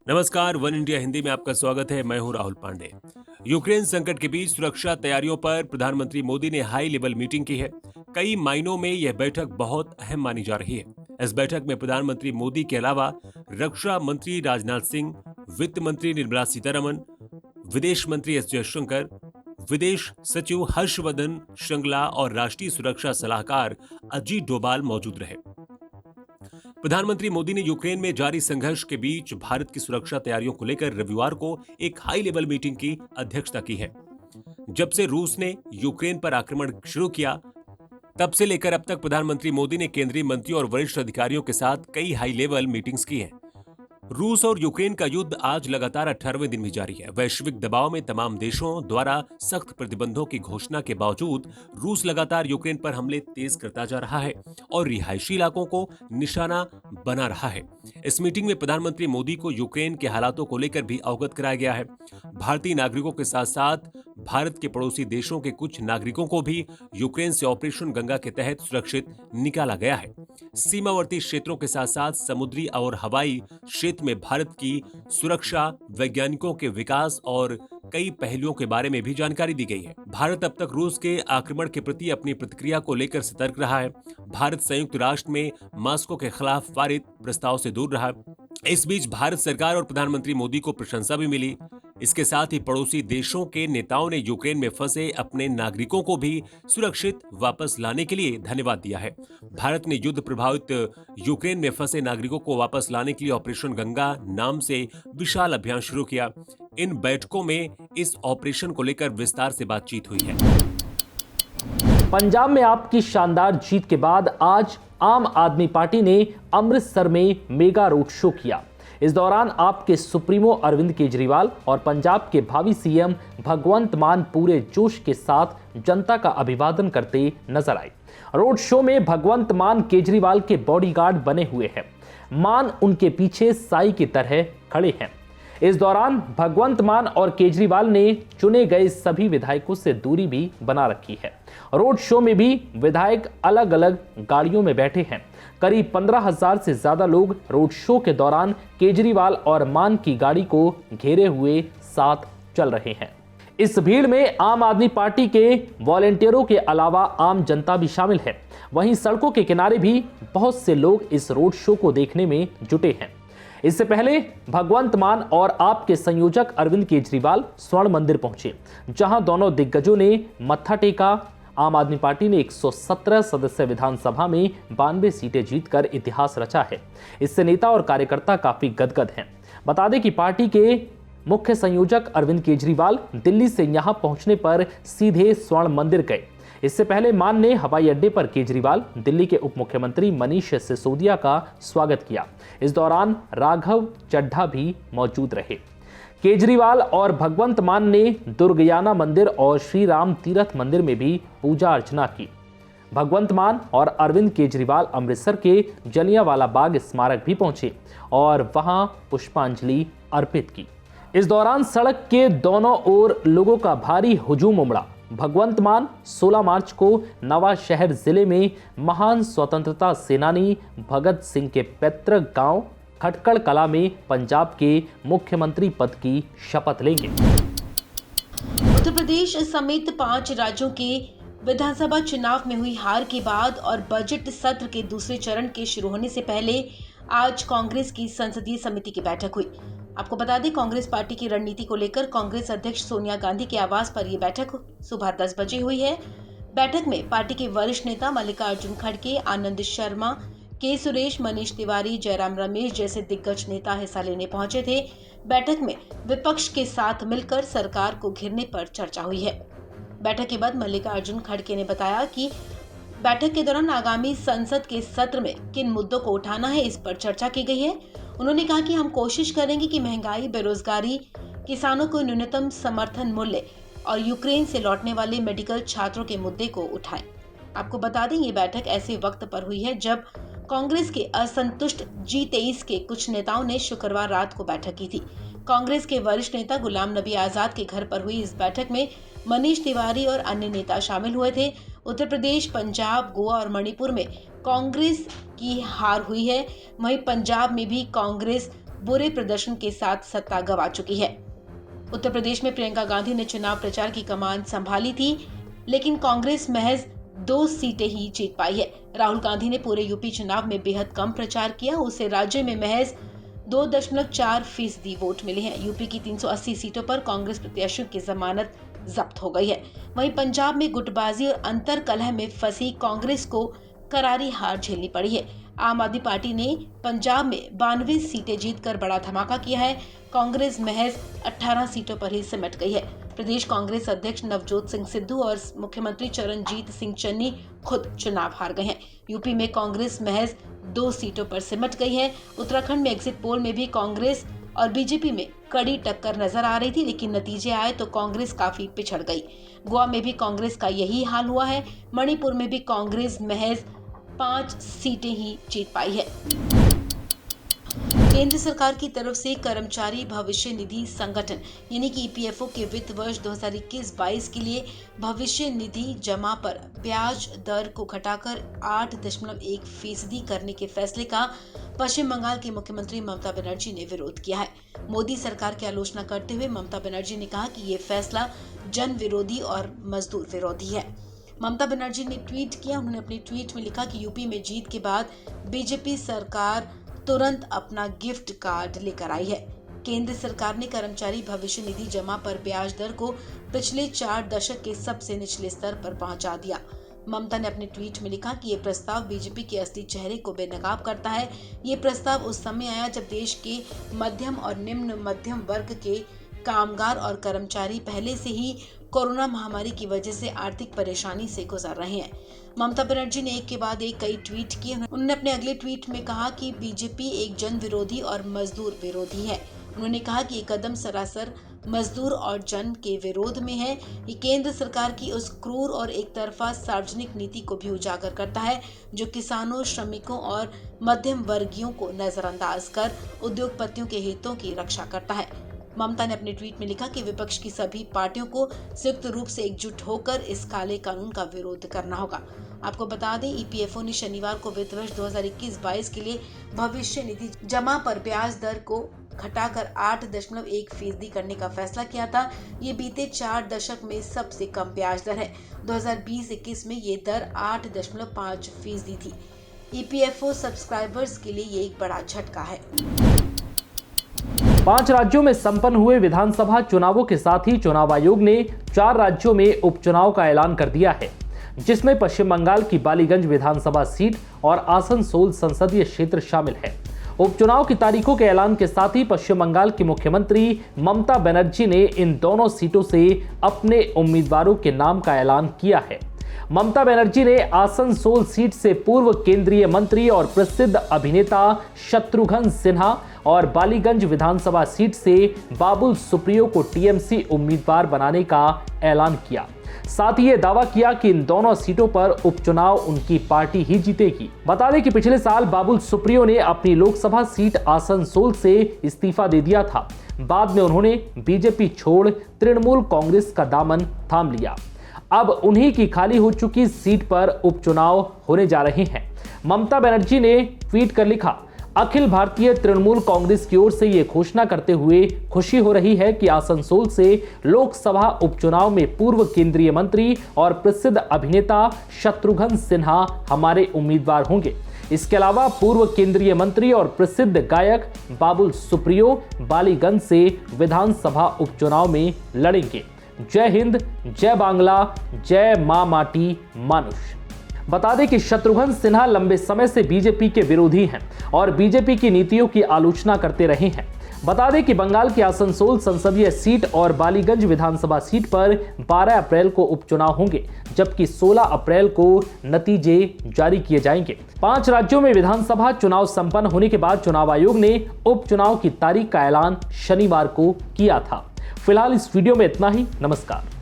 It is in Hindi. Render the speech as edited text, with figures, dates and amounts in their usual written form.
नमस्कार, वन इंडिया हिंदी में आपका स्वागत है। मैं हूं राहुल पांडे। यूक्रेन संकट के बीच सुरक्षा तैयारियों पर प्रधानमंत्री मोदी ने हाई लेवल मीटिंग की है। कई मायनों में यह बैठक बहुत अहम मानी जा रही है। इस बैठक में प्रधानमंत्री मोदी के अलावा रक्षा मंत्री राजनाथ सिंह, वित्त मंत्री निर्मला सीतारमण, विदेश मंत्री एस जयशंकर, विदेश सचिव हर्षवर्धन श्रृंगला और राष्ट्रीय सुरक्षा सलाहकार अजीत डोभाल मौजूद रहे। प्रधानमंत्री मोदी ने यूक्रेन में जारी संघर्ष के बीच भारत की सुरक्षा तैयारियों को लेकर रविवार को एक हाई लेवल मीटिंग की अध्यक्षता की है। जब से रूस ने यूक्रेन पर आक्रमण शुरू किया, तब से लेकर अब तक प्रधानमंत्री मोदी ने केंद्रीय मंत्रियों और वरिष्ठ अधिकारियों के साथ कई हाई लेवल मीटिंग्स की हैं। रूस और यूक्रेन का युद्ध आज लगातार 18वें दिन भी जारी है। वैश्विक दबाव में तमाम देशों द्वारा सख्त प्रतिबंधों की घोषणा के बावजूद रूस लगातार यूक्रेन पर हमले तेज करता जा रहा है और रिहायशी इलाकों को निशाना बना रहा है। इस मीटिंग में प्रधानमंत्री मोदी को यूक्रेन के हालातों को लेकर भी अवगत कराया गया है। भारतीय नागरिकों के साथ साथ भारत के पड़ोसी देशों के कुछ नागरिकों को भी यूक्रेन से ऑपरेशन गंगा के तहत सुरक्षित निकाला गया है। सीमावर्ती क्षेत्रों के साथ साथ समुद्री और हवाई क्षेत्र में भारत की सुरक्षा, वैज्ञानिकों के विकास और कई पहलुओं के बारे में भी जानकारी दी गई है। भारत अब तक रूस के आक्रमण के प्रति अपनी प्रतिक्रिया को लेकर सतर्क रहा है। भारत संयुक्त राष्ट्र में मॉस्को के खिलाफ पारित प्रस्ताव से दूर रहा। इस बीच भारत सरकार और प्रधानमंत्री मोदी को प्रशंसा भी मिली। इसके साथ ही पड़ोसी देशों के नेताओं ने यूक्रेन में फंसे अपने नागरिकों को भी सुरक्षित वापस लाने के लिए धन्यवाद दिया है। भारत ने युद्ध प्रभावित यूक्रेन में फंसे नागरिकों को वापस लाने के लिए ऑपरेशन गंगा नाम से विशाल अभियान शुरू किया। इन बैठकों में इस ऑपरेशन को लेकर विस्तार से बातचीत हुई है। पंजाब में आपकी शानदार जीत के बाद आज आम आदमी पार्टी ने अमृतसर में मेगा रोड शो किया। इस दौरान आपके सुप्रीमो अरविंद केजरीवाल और पंजाब के भावी सीएम भगवंत मान पूरे जोश के साथ जनता का अभिवादन करते नजर आए। रोड शो में भगवंत मान केजरीवाल के बॉडीगार्ड बने हुए हैं। मान उनके पीछे साई की तरह खड़े हैं। इस दौरान भगवंत मान और केजरीवाल ने चुने गए सभी विधायकों से दूरी भी बना रखी है। रोड शो में भी विधायक अलग अलग गाड़ियों में बैठे हैं। करीब 15,000 से ज्यादा लोग रोड शो के दौरान केजरीवाल और मान की गाड़ी को घेरे हुए साथ चल रहे हैं। इस भीड़ में आम आदमी पार्टी के वॉलेंटियरों के अलावा आम जनता भी शामिल है। वहीं सड़कों के किनारे भी बहुत से लोग इस रोड शो को देखने में जुटे हैं। इससे पहले भगवंत मान और आपके संयोजक अरविंद केजरीवाल स्वर्ण मंदिर पहुंचे, जहां दोनों दिग्गजों ने मत्था टेका। आम आदमी पार्टी ने 117 सदस्य विधानसभा में 92 सीटें जीतकर इतिहास रचा है। इससे नेता और कार्यकर्ता काफी गदगद हैं। बता दें कि पार्टी के मुख्य संयोजक अरविंद केजरीवाल दिल्ली से यहां पहुंचने पर सीधे स्वर्ण मंदिर गए। इससे पहले मान ने हवाई अड्डे पर केजरीवाल, दिल्ली के उप मुख्यमंत्री मनीष सिसोदिया का स्वागत किया। इस दौरान राघव चड्ढा भी मौजूद रहे। केजरीवाल और भगवंत मान ने दुर्गयाना मंदिर और श्री राम तीर्थ मंदिर में भी पूजा अर्चना की। भगवंत मान और अरविंद केजरीवाल अमृतसर के जलियांवाला बाग स्मारक भी पहुंचे और वहां पुष्पांजलि अर्पित की। इस दौरान सड़क के दोनों ओर लोगों का भारी हुजूम उमड़ा। भगवंत मान 16 मार्च को नवा शहर जिले में महान स्वतंत्रता सेनानी भगत सिंह के पैतृक गांव खटकड़ कला में पंजाब के मुख्यमंत्री पद की शपथ लेंगे। उत्तर प्रदेश समेत 5 राज्यों के विधानसभा चुनाव में हुई हार के बाद और बजट सत्र के दूसरे चरण के शुरू होने से पहले आज कांग्रेस की संसदीय समिति की बैठक हुई। आपको बता दें, कांग्रेस पार्टी की रणनीति को लेकर कांग्रेस अध्यक्ष सोनिया गांधी के आवास पर यह बैठक सुबह 10 बजे हुई है। बैठक में पार्टी के वरिष्ठ नेता मल्लिकार्जुन खड़गे, आनंद शर्मा, के सुरेश, मनीष तिवारी, जयराम रमेश जैसे दिग्गज नेता हिस्सा लेने पहुंचे थे। बैठक में विपक्ष के साथ मिलकर सरकार को घेरने पर चर्चा हुई है। बैठक के बाद मल्लिकार्जुन खड़गे ने बताया कि बैठक के दौरान आगामी संसद के सत्र में किन मुद्दों को उठाना है, इस पर चर्चा की गई है। उन्होंने कहा कि हम कोशिश करेंगे कि महंगाई, बेरोजगारी, किसानों को न्यूनतम समर्थन मूल्य और यूक्रेन से लौटने वाले मेडिकल छात्रों के मुद्दे को उठाएं। आपको बता दें, ये बैठक ऐसे वक्त पर हुई है जब कांग्रेस के असंतुष्ट G23 के कुछ नेताओं ने शुक्रवार रात को बैठक की थी। कांग्रेस के वरिष्ठ नेता गुलाम नबी आजाद के घर पर हुई इस बैठक में मनीष तिवारी और अन्य नेता शामिल हुए थे। उत्तर प्रदेश, पंजाब, गोवा और मणिपुर में कांग्रेस की हार हुई है। वहीं पंजाब में भी कांग्रेस बुरे प्रदर्शन के साथ सत्ता गंवा चुकी है। उत्तर प्रदेश में प्रियंका गांधी ने चुनाव प्रचार की कमान संभाली थी, लेकिन कांग्रेस महज 2 सीटें ही जीत पाई है। राहुल गांधी ने पूरे यूपी चुनाव में बेहद कम प्रचार किया, उसे राज्य में महज 2.4% वोट मिले हैं। यूपी की 380 सीटों पर कांग्रेस प्रत्याशियों की जमानत जब्त हो गई है। वहीं पंजाब में गुटबाजी और अंतर कलह में फंसी कांग्रेस को करारी हार झेलनी पड़ी है। आम आदमी पार्टी ने पंजाब में 92 सीटें जीतकर बड़ा धमाका किया है। कांग्रेस महज 18 सीटों पर ही सिमट गई है। प्रदेश कांग्रेस अध्यक्ष नवजोत सिंह सिद्धू और मुख्यमंत्री चरणजीत सिंह चन्नी खुद चुनाव हार गए हैं। यूपी में कांग्रेस महज 2 सीटों पर सिमट गई है। उत्तराखंड में एग्जिट पोल में भी कांग्रेस और बीजेपी में कड़ी टक्कर नजर आ रही थी, लेकिन नतीजे आए तो कांग्रेस काफी पिछड़ गई। गोवा में भी कांग्रेस का यही हाल हुआ है। मणिपुर में भी कांग्रेस महज 5 सीटें ही जीत पाई है। केंद्र सरकार की तरफ से कर्मचारी भविष्य निधि संगठन यानी कि ईपीएफओ के वित्त वर्ष 2021-22 के लिए भविष्य निधि जमा पर ब्याज दर को घटाकर 8.1% करने के फैसले का पश्चिम बंगाल की मुख्यमंत्री ममता बनर्जी ने विरोध किया है। मोदी सरकार की आलोचना करते हुए ममता बनर्जी ने कहा कि ये फैसला जन विरोधी और मजदूर विरोधी है। ममता बनर्जी ने ट्वीट किया। उन्होंने अपने ट्वीट में लिखा कि यूपी में जीत के बाद बीजेपी सरकार तुरंत अपना गिफ्ट कार्ड लेकर आई है। केंद्र सरकार ने कर्मचारी भविष्य निधि जमा पर ब्याज दर को पिछले 4 दशक के सबसे निचले स्तर पर पहुंचा दिया। ममता ने अपने ट्वीट में लिखा कि ये प्रस्ताव बीजेपी के असली चेहरे को बेनकाब करता है। ये प्रस्ताव उस समय आया जब देश के मध्यम और निम्न मध्यम वर्ग के कामगार और कर्मचारी पहले से ही कोरोना महामारी की वजह से आर्थिक परेशानी से गुजर रहे हैं। ममता बनर्जी ने एक के बाद एक कई ट्वीट किए। उन्होंने अपने अगले ट्वीट में कहा कि बीजेपी एक जन विरोधी और मजदूर विरोधी है। उन्होंने कहा कि ये कदम सरासर मजदूर और जन के विरोध में है। ये केंद्र सरकार की उस क्रूर और एक तरफा सार्वजनिक नीति को भी उजागर करता है जो किसानों, श्रमिकों और मध्यम वर्गीयों को नजरअंदाज कर उद्योगपतियों के हितों की रक्षा करता है। ममता ने अपने ट्वीट में लिखा कि विपक्ष की सभी पार्टियों को संयुक्त रूप से एकजुट होकर इस काले कानून का विरोध करना होगा। आपको बता दें, ईपीएफओ ने शनिवार को वित्त वर्ष 2021-22 के लिए भविष्य निधि जमा पर ब्याज दर को घटाकर 8.1% करने का फैसला किया था। ये बीते 4 दशक में सबसे कम ब्याज दर है। 2020-21 में ये दर 8.5% थी। ईपीएफओ सब्सक्राइबर्स के लिए ये एक बड़ा झटका है। 5 राज्यों में संपन्न हुए विधानसभा चुनावों के साथ ही चुनाव आयोग ने 4 राज्यों में उपचुनाव का ऐलान कर दिया है, जिसमें पश्चिम बंगाल की बालीगंज विधानसभा सीट और आसनसोल संसदीय क्षेत्र शामिल है। उपचुनाव की तारीखों के ऐलान के साथ ही पश्चिम बंगाल की मुख्यमंत्री ममता बनर्जी ने इन दोनों सीटों से अपने उम्मीदवारों के नाम का ऐलान किया है। ममता बनर्जी ने आसनसोल सीट से पूर्व केंद्रीय मंत्री और प्रसिद्ध अभिनेता शत्रुघ्न सिन्हा और बालीगंज विधानसभा सीट से बाबुल सुप्रियो को टीएमसी उम्मीदवार बनाने का ऐलान किया। साथ ही ये दावा किया कि इन दोनों सीटों पर उपचुनाव उनकी पार्टी ही जीतेगी। बता दें कि पिछले साल बाबुल सुप्रियो ने अपनी लोकसभा सीट आसनसोल से इस्तीफा दे दिया था। बाद में उन्होंने बीजेपी छोड़ तृणमूल कांग्रेस का दामन थाम लिया। अब उन्हीं की खाली हो चुकी सीट पर उपचुनाव होने जा रहे हैं। ममता बनर्जी ने ट्वीट कर लिखा, अखिल भारतीय तृणमूल कांग्रेस की ओर से ये घोषणा करते हुए खुशी हो रही है कि आसनसोल से लोकसभा उपचुनाव में पूर्व केंद्रीय मंत्री और प्रसिद्ध अभिनेता शत्रुघ्न सिन्हा हमारे उम्मीदवार होंगे। इसके अलावा पूर्व केंद्रीय मंत्री और प्रसिद्ध गायक बाबुल सुप्रियो बालीगंज से विधानसभा उपचुनाव में लड़ेंगे। जय हिंद, जय बांग्ला, जय मां माटी मानुष। बता दें कि शत्रुघ्न सिन्हा लंबे समय से बीजेपी के विरोधी हैं और बीजेपी की नीतियों की आलोचना करते रहे हैं। बता दें कि बंगाल की आसनसोल संसदीय सीट और बालीगंज विधानसभा सीट पर 12 अप्रैल को उपचुनाव होंगे, जबकि 16 अप्रैल को नतीजे जारी किए जाएंगे। 5 राज्यों में विधानसभा चुनाव संपन्न होने के बाद चुनाव आयोग ने उपचुनाव की तारीख का ऐलान शनिवार को किया था। फिलहाल इस वीडियो में इतना ही। नमस्कार।